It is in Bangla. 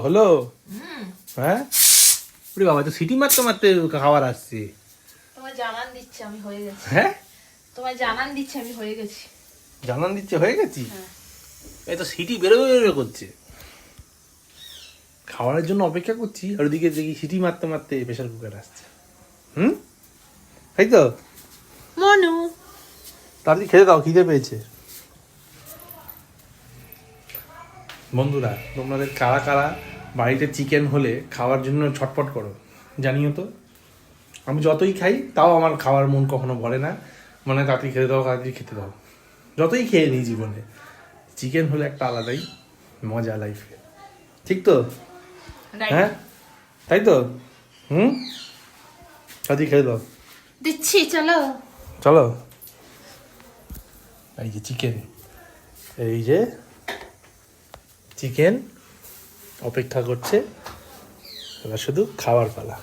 হলো হ্যাঁ ওরে বাবা তো সিটি মারতে মারতে খাবার আসছে। তোমায় জানান দিচ্ছে আমি হয়ে গেছি। হ্যাঁ তোমায় জানান দিচ্ছে আমি হয়ে গেছি। জানান দিচ্ছে হয়ে গেছি। হ্যাঁ। এই তো সিটি বেরোবে বেরোবে করছে, খাওয়ার জন্য অপেক্ষা করছি আর ওদিকে দেখি সিটি মারতে মারতে প্রেশার কুকার আসছে। তাই তো মনু তাড়াতাড়ি খেতে দাও, খিদে পেয়েছে। বন্ধুরা তোমাদের কারা কারা বাড়িতে চিকেন হলে খাওয়ার জন্য ছটফট করো জানিও তো। আমি যতই খাই তাও আমার খাওয়ার মন কখনো ভরে না, মানে তাড়াতাড়ি খেতে দাও তাড়াতাড়ি খেতে দাও। যতই খেয়ে নিই জীবনে, চিকেন হলে একটা আলাদাই মজা লাইফে, ঠিক তো? হ্যাঁ তাই তো। তাড়াতাড়ি খেতে দাও। দিচ্ছি চলো। চলো এই যে চিকেন, এই যে চিকেন অপেক্ষা করছে, এবার শুধু খাওয়ার পালা।